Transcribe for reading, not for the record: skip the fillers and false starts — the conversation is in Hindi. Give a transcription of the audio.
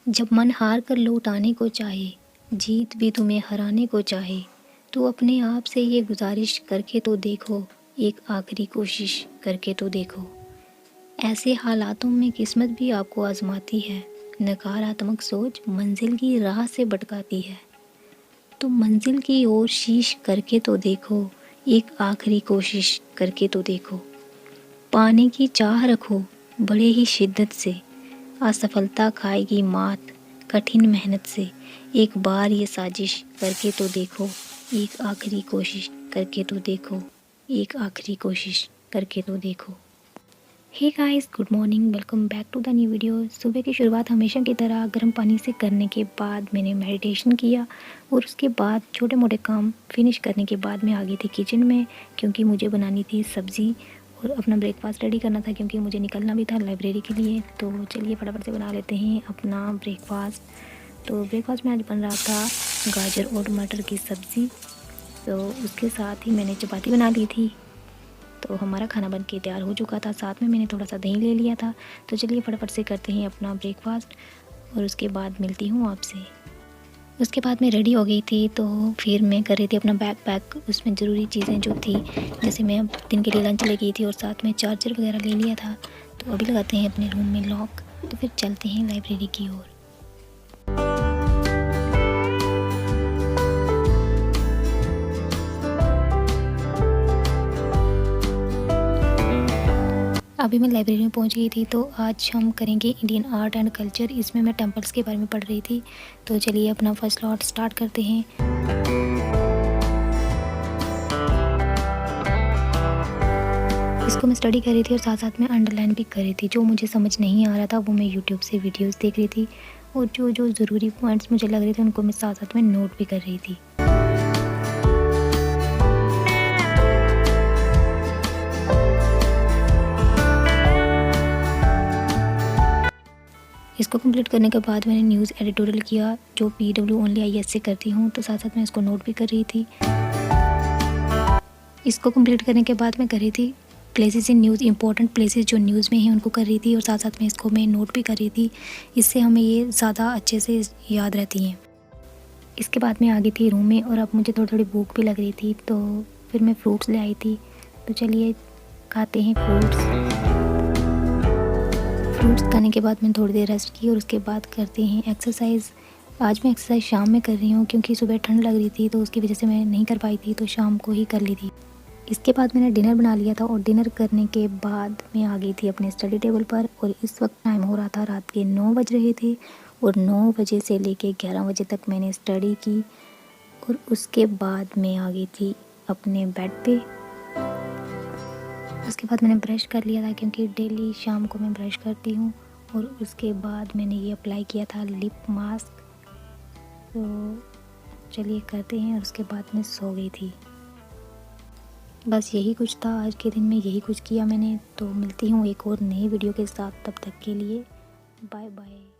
जब मन हार कर लौट आने को चाहे, जीत भी तुम्हें हराने को चाहे, तो अपने आप से ये गुजारिश करके तो देखो, एक आखिरी कोशिश करके तो देखो। ऐसे हालातों में किस्मत भी आपको आजमाती है, नकारात्मक सोच मंजिल की राह से भटकाती है। तो मंजिल की ओर शीश करके तो देखो, एक आखिरी कोशिश करके तो देखो। पाने की चाह रखो बड़े ही शिद्दत से, असफलता खाएगी मात कठिन मेहनत से। एक बार ये साजिश करके तो देखो, एक आखिरी कोशिश करके तो देखो, एक आखिरी कोशिश करके तो देखो। Hey guys, good morning, welcome back to the new video. सुबह की शुरुआत हमेशा की तरह गर्म पानी से करने के बाद मैंने मेडिटेशन किया और उसके बाद छोटे मोटे काम फिनिश करने के बाद मैं आ गई थी किचन में, क्योंकि मुझे बनानी थी सब्ज़ी और अपना ब्रेकफास्ट रेडी करना था, क्योंकि मुझे निकलना भी था लाइब्रेरी के लिए। तो चलिए फटाफट से बना लेते हैं अपना ब्रेकफास्ट। तो ब्रेकफास्ट में आज बन रहा था गाजर और मटर की सब्ज़ी। तो उसके साथ ही मैंने चपाती बना ली थी। तो हमारा खाना बन के तैयार हो चुका था, साथ में मैंने थोड़ा सा दही ले लिया था। तो चलिए फटाफट से करते हैं अपना ब्रेकफास्ट और उसके बाद मिलती हूँ आपसे। उसके बाद मैं रेडी हो गई थी, तो फिर मैं कर रही थी अपना बैग पैक। उसमें ज़रूरी चीज़ें जो थी, जैसे मैं दिन के लिए लंच ले गई थी और साथ में चार्जर वगैरह ले लिया था। तो अभी लगाते हैं अपने रूम में लॉक, तो फिर चलते हैं लाइब्रेरी की ओर। अभी मैं लाइब्रेरी में पहुंच गई थी। तो आज हम करेंगे इंडियन आर्ट एंड कल्चर। इसमें मैं टेम्पल्स के बारे में पढ़ रही थी। तो चलिए अपना फर्स्ट लॉट स्टार्ट करते हैं। इसको मैं स्टडी कर रही थी और साथ साथ में अंडरलाइन भी कर रही थी। जो मुझे समझ नहीं आ रहा था वो मैं यूट्यूब से वीडियोस देख रही थी, और जो जो ज़रूरी पॉइंट्स मुझे लग रहे थे उनको मैं साथ साथ में नोट भी कर रही थी। इसको कंप्लीट करने के बाद मैंने न्यूज़ एडिटोरियल किया, जो PW ओनली IAS से करती हूँ। तो साथ साथ में इसको नोट भी कर रही थी। इसको कंप्लीट करने के बाद मैं कर रही थी places in news, important places जो न्यूज़ में हैं उनको कर रही थी, और साथ साथ में इसको मैं नोट भी कर रही थी। इससे हमें ये ज़्यादा अच्छे से याद रहती हैं। इसके बाद मैं आ गई थी रूम में, और अब मुझे थोड़ी थोड़ी भूख भी लग रही थी। तो फिर मैं फ्रूट्स ले आई थी। तो चलिए खाते हैं फ्रूट्स खाने के बाद मैंने थोड़ी देर रेस्ट की, और उसके बाद करते हैं एक्सरसाइज। आज मैं एक्सरसाइज शाम में कर रही हूँ, क्योंकि सुबह ठंड लग रही थी तो उसकी वजह से मैं नहीं कर पाई थी, तो शाम को ही कर ली थी। इसके बाद मैंने डिनर बना लिया था, और डिनर करने के बाद मैं आ गई थी अपने स्टडी टेबल पर। और इस वक्त टाइम हो रहा था रात के 9 बज रहे थे, और 9 बजे से लेके 11 बजे तक मैंने स्टडी की। और उसके बाद मैं आ गई थी अपने बेड पे। उसके बाद मैंने ब्रश कर लिया था, क्योंकि डेली शाम को मैं ब्रश करती हूँ। और उसके बाद मैंने ये अप्लाई किया था लिप मास्क। तो चलिए करते हैं, और उसके बाद मैं सो गई थी। बस यही कुछ था आज के दिन में, यही कुछ किया मैंने। तो मिलती हूँ एक और नई वीडियो के साथ, तब तक के लिए बाय बाय।